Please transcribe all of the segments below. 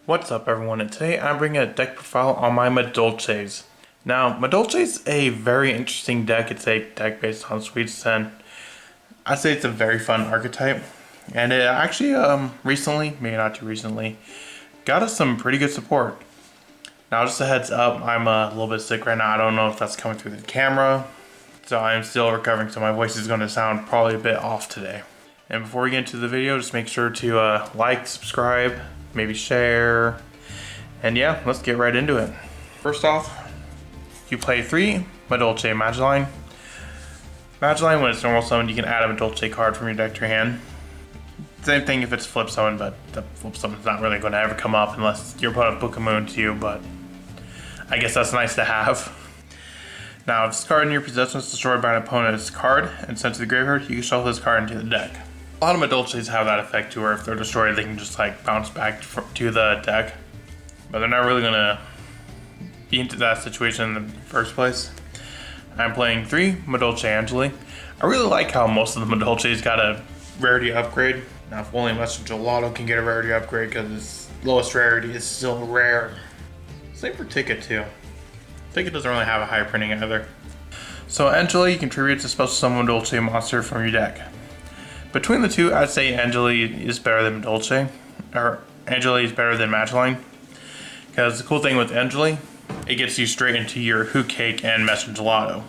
What's up everyone, and today I'm bringing a deck profile on my Madolches. Now, Madolche is a very interesting deck. It's a deck based on Sweet Sin. I'd say it's a very fun archetype. And it actually, recently, maybe not too recently, got us some pretty good support. Now, just a heads up, I'm a little bit sick right now. I don't know if that's coming through the camera. So I'm still recovering, so my voice is going to sound probably a bit off today. And before we get into the video, just make sure to like, subscribe, maybe share, and yeah, let's get right into it. First off, you play 3 Madolche Madolche. Madolche, when it's normal summon, you can add a Madolche card from your deck to your hand. Same thing if it's flip summon, but the flip summon's not really going to ever come up unless your opponent book a moon to you, but I guess that's nice to have. Now, if this card in your possession is destroyed by an opponent's card and sent to the graveyard, you can shuffle this card into the deck. A lot of Madolches have that effect too, where if they're destroyed, they can just like bounce back to the deck. But they're not really gonna be into that situation in the first place. I'm playing 3 Madolche Angeli. I really like how most of the Madolches got a rarity upgrade. Now, if only Madolche can get a rarity upgrade because its lowest rarity is still rare. Same for Ticket too. Ticket doesn't really have a high printing either. So Angeli contributes a special summon Madolche monster from your deck. Between the two, I'd say Angeli is better than Madolche, or Angeli is better than Madolche. Because the cool thing with Angeli, it gets you straight into your Hoot Cake and Messenger Gelato.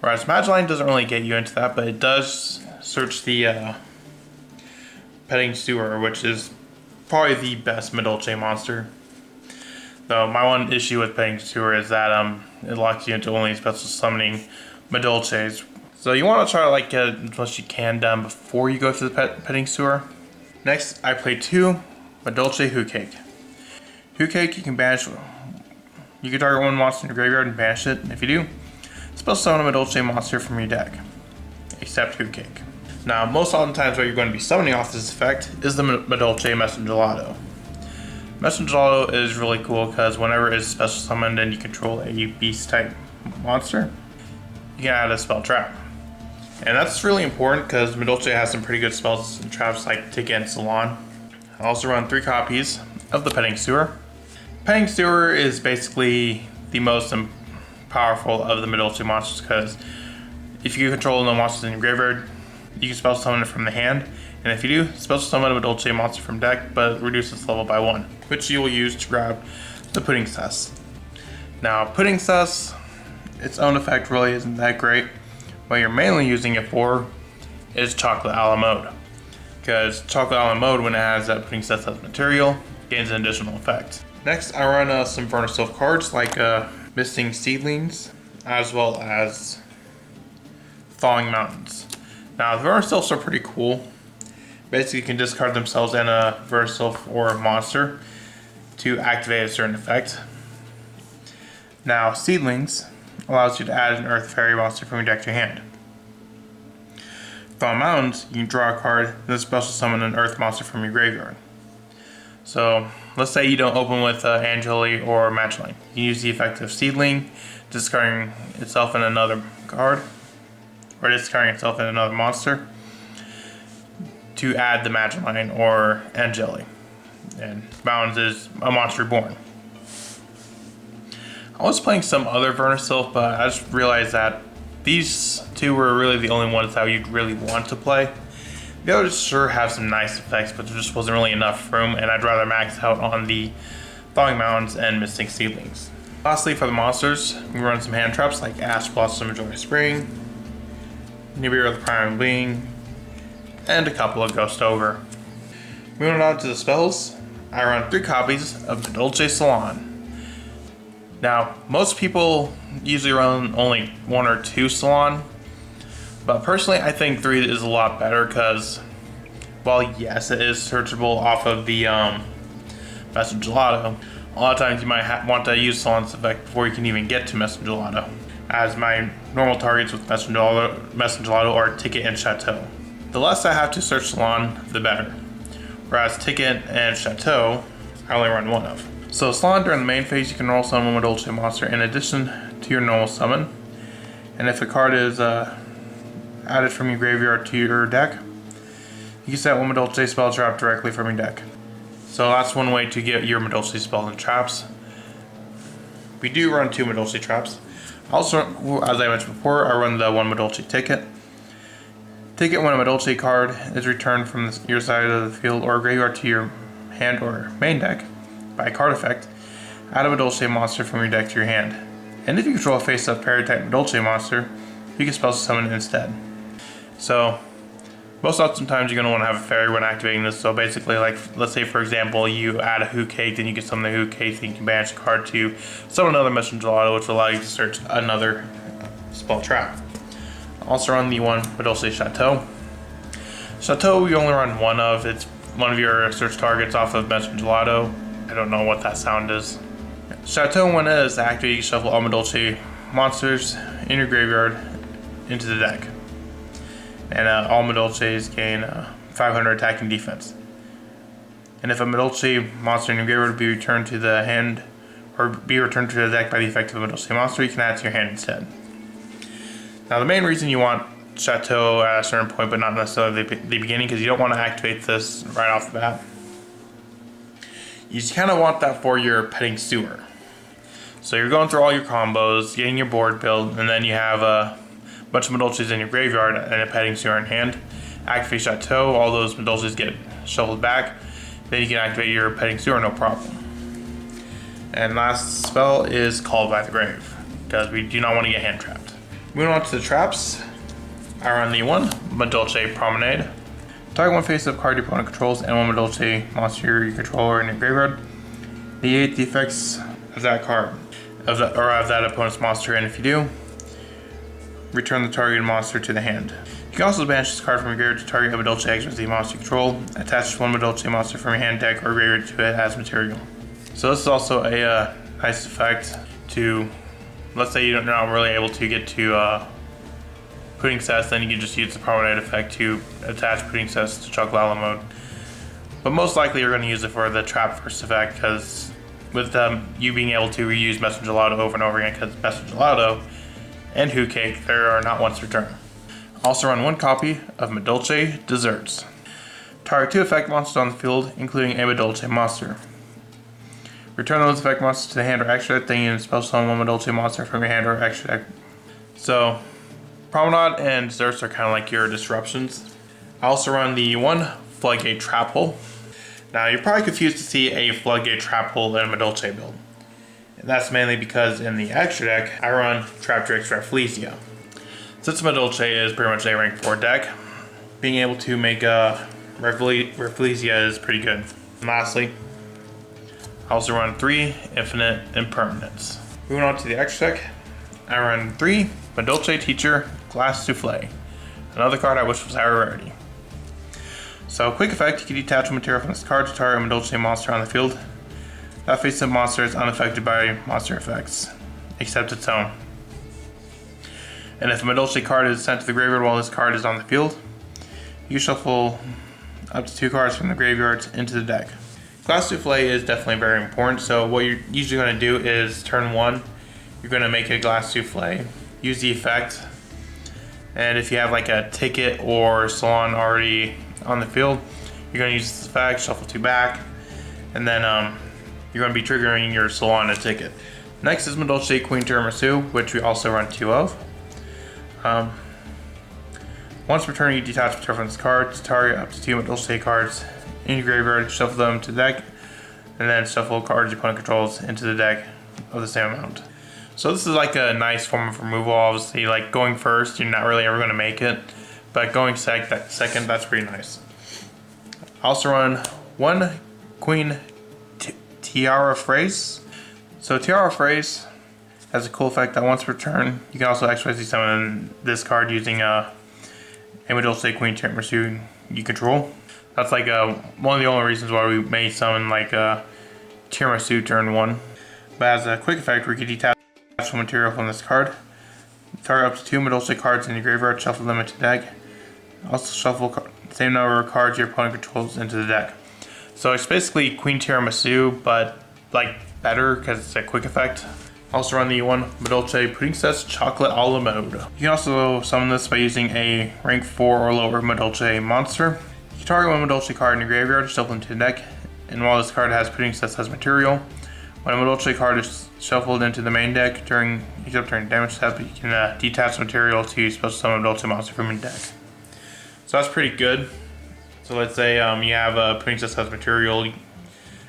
Whereas Madolche doesn't really get you into that, but it does search the Petting Sewer, which is probably the best Madolche monster. Though my one issue with Petting Sewer is that it locks you into only special summoning Madolches. So you want to try to like get as much you can done before you go to the Petting Sewer. Next, I play 2 Madolche Hoot Cake. Hoot Cake, you can banish. You can target one monster in your graveyard and banish it. And if you do, special summon a Madolche monster from your deck, except Hoot Cake. Now, most often times what you're going to be summoning off this effect is the Madolche Messenger Gelato. Messenger Gelato is really cool because whenever it's special summoned and you control a beast type monster, you can add a spell trap. And that's really important because Madolche has some pretty good spells and traps like Ticket and Salon. I also run 3 copies of the Petting Sewer. Petting Sewer is basically the most powerful of the Madolche monsters because if you control no monsters in your graveyard, you can special summon it from the hand. And if you do, special summon a Madolche monster from deck, but reduce its level by 1, which you will use to grab the Pudding Cess. Now, Pudding Cess, its own effect really isn't that great. What you're mainly using it for is Chocolate a la Mode. Because Chocolate a la Mode, when it has that Pudding Cess as material, gains an additional effect. Next, I run some Furnace Sylph cards like Misting Seedlings, as well as Thawing Mountains. Now, the Furnace Sylphs are pretty cool. Basically, you can discard themselves and a Furnace Sylph or a monster to activate a certain effect. Now, Seedlings allows you to add an Earth Fairy monster from your deck to your hand. Thawing Mountains, you can draw a card, then special summon an Earth monster from your graveyard. So, let's say you don't open with Angeli or Madolche. You can use the effect of Seedling, discarding itself in another card, or discarding itself in another monster, to add the Madolche or Angeli. And Mountains is a monster reborn. I was playing some other Furnace Sylph, but I just realized that these 2 were really the only ones that you'd really want to play. The others sure have some nice effects, but there just wasn't really enough room, and I'd rather max out on the Thawing Mountains and Misting Seedlings. Lastly, for the monsters, we run some hand traps like Ash Blossom of Joy Spring, Nibiru of the Prime Being, and a couple of Ghost Ogre. Moving on to the spells, I run 3 copies of Madolche Salon. Now, most people usually run only 1 or 2 Salon, but personally I think 3 is a lot better because, while yes, it is searchable off of the Messenger Gelato, a lot of times you might want to use Salon's effect before you can even get to Messenger Gelato, as my normal targets with Messenger Gelato are Ticket and Chateau. The less I have to search Salon, the better, whereas Ticket and Chateau, I only run 1 of. So Salon, during the main phase, you can roll summon a Madolche monster in addition to your normal summon. And if a card is added from your graveyard to your deck, you can set one Madolche spell trap directly from your deck. So that's one way to get your Madolche spells and traps. We do run 2 Madolche traps. Also, as I mentioned before, I run the 1 Madolche ticket. Ticket when a Madolche card is returned from your side of the field or graveyard to your hand or main deck by a card effect, add a Madolche monster from your deck to your hand. And if you control a face-up parry-type Madolche monster, you can spell summon it instead. So, most oftentimes you're going to want to have a fairy when activating this. So basically, like, let's say for example, you add a Who Cake, then you can summon the Who Cake, then you can banish a card to summon another Messenger Gelato, which will allow you to search another spell trap. Also run the 1 Madolche Chateau. Chateau we only run 1 of. It's one of your search targets off of Messenger Gelato. I don't know what that sound is. Chateau when it is activated, you shuffle all Madolche monsters in your graveyard into the deck. And all Madolches gain 500 attack and defense. And if a Madolche monster in your graveyard be returned to the hand, or be returned to the deck by the effect of a Madolche monster, you can add it to your hand instead. Now the main reason you want Chateau at a certain point, but not necessarily the beginning, because you don't want to activate this right off the bat. You just kind of want that for your petting sewer. So you're going through all your combos, getting your board built, and then you have a bunch of Madolches in your graveyard and a petting sewer in hand. Activate Chateau, all those Madolches get shuffled back. Then you can activate your petting sewer, no problem. And last spell is Called by the Grave, because we do not want to get hand trapped. Moving on to the traps, I run the 1 Madolche Promenade. Target 1 face-up card your opponent controls and 1 Madolche monster you control in your graveyard. Negate the effects of that card, of that opponent's monster, and if you do, return the targeted monster to the hand. You can also banish this card from your graveyard to target a Madolche XYZ monster you control. Attach 1 Madolche monster from your hand, deck, or graveyard to it as material. So this is also a nice effect to, let's say you're not really able to get to Pudding Cess, then you can just use the Promenade effect to attach Pudding Cess to Chocolate mode. But most likely you're going to use it for the Trap First effect, because with you being able to reuse Messenger Gelato over and over again, because Messenger Gelato and Who Cake, there are not once return. Also run 1 copy of Madolche Desserts. Target 2 effect monsters on the field, including a Madolche monster. Return those effect monsters to the hand or extra deck, then you can spell summon 1 Madolche monster from your hand or extra deck. So, Promenade and Desserts are kind of like your disruptions. I also run the 1 Floodgate Trap Hole. Now, you're probably confused to see a Floodgate Trap Hole in a Madolche build. And that's mainly because in the extra deck, I run Traptrix Rafflesia. Since Madolche is pretty much a rank 4 deck, being able to make Rafflesia is pretty good. And lastly, I also run 3 Infinite Impermanence. Moving on to the extra deck, I run 3 Madolche Teacher Glass Souffle. Another card I wish was higher rarity. So, quick effect, you can detach a material from this card to target a Madolche monster on the field. That face-up monster is unaffected by monster effects, except its own. And if a Madolche card is sent to the graveyard while this card is on the field, you shuffle up to 2 cards from the graveyard into the deck. Glass Souffle is definitely very important, so what you're usually going to do is turn 1, you're going to make a Glass Souffle, use the effect, and if you have like a ticket or salon already on the field, you're going to use this effect, shuffle 2 back, and then you're going to be triggering your salon and ticket. Next is Madolche Queen Tiramisu, which we also run 2 of. Once returning, you detach material from this card to target up to 2 Madolche cards in your graveyard, shuffle them to the deck, and then shuffle cards your opponent controls into the deck of the same amount. So this is like a nice form of removal. Obviously, like going first, you're not really ever going to make it, but going second, that's pretty nice. I also run 1 Queen Tiara Phrase. So Tiara Phrase has a cool effect that once per turn, you can also XYZ summon this card using a Madolche Queen Tiramisu you control. That's like one of the only reasons why we may summon like Tiramisu turn 1. But as a quick effect, we can detach material from this card. Target up to 2 Madolche cards in your graveyard, shuffle them into the deck. Also shuffle the same number of cards your opponent controls into the deck. So it's basically Queen Tiramisu, but like better because it's a quick effect. Also run the 1 Madolche Pudding Cess Chocolate a la mode. You can also summon this by using a rank 4 or lower Madolche monster. You can target 1 Madolche card in your graveyard, shuffle into the deck, and while this card has Princess as material, when a Madolche card is shuffled into the main deck during damage step, you can detach material to special summon a Madolche monster from your deck. So that's pretty good. So let's say you have a Princess has material and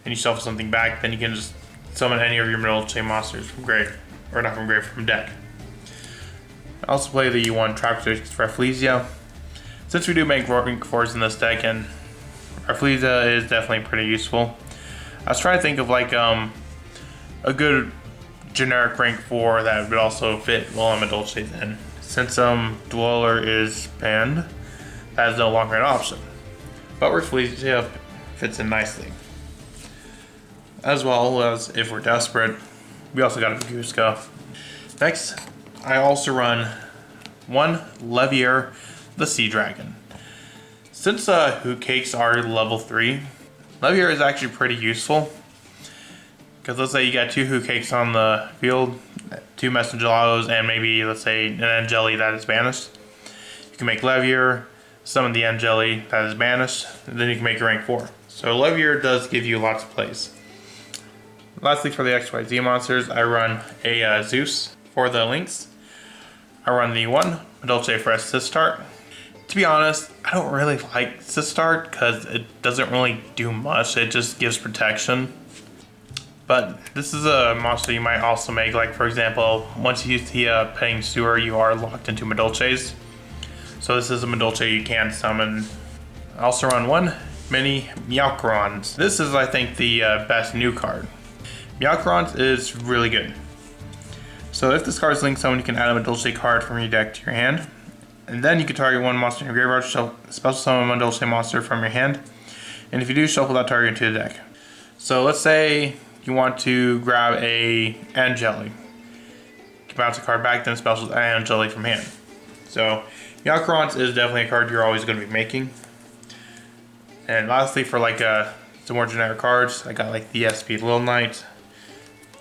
you shuffle something back, then you can just summon any of your Madolche monsters from grave, or not from grave, from deck. I also play the one Traptor for Rafflesia. Since we do make rank 4s in this deck, and Rafflesia is definitely pretty useful. I was trying to think of like a good generic rank 4 that would also fit well on Madolche's in. Since Dweller is banned, that is no longer an option. But Rafflesia fits in nicely. As well as, if we're desperate, we also got a Baguska. Next, I also run one Levier, the Sea Dragon. Since Hoot Cakes are level 3, Levier is actually pretty useful. Because let's say you got 2 Hoot Cakes on the field, 2 Messengelados, and maybe, let's say, an Angeli that is banished. You can make Levier, summon the Angeli that is banished, and then you can make your rank 4. So Levier does give you lots of plays. Lastly, for the XYZ monsters, I run a Zeus. For the links, I run the one Madolche for Sistart. To be honest, I don't really like Sistart because it doesn't really do much. It just gives protection. But this is a monster you might also make. Like, for example, once you use the Petting Sewer, you are locked into Madolches. So this is a Madolche you can summon. I also run one mini Meowcarons. This is, I think, the best new card. Meowcarons is really good. So if this card is linked summon, you can add a Madolche card from your deck to your hand. And then you can target one monster in your graveyard, special summon a Madolche monster from your hand. And if you do, shuffle that target into the deck. So let's say you want to grab a Angeli. You can bounce a card back, then special Angeli from hand. So Meowcarons is definitely a card you're always going to be making. And lastly, for like some more generic cards, I got like the SP Little Knight,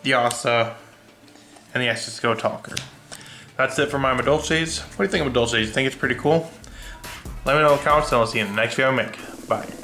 the Asa, and the Cisco Talker. That's it for my Madolches. What do you think of Madolches? You think it's pretty cool? Let me know in the comments and I'll see you in the next video I make. Bye.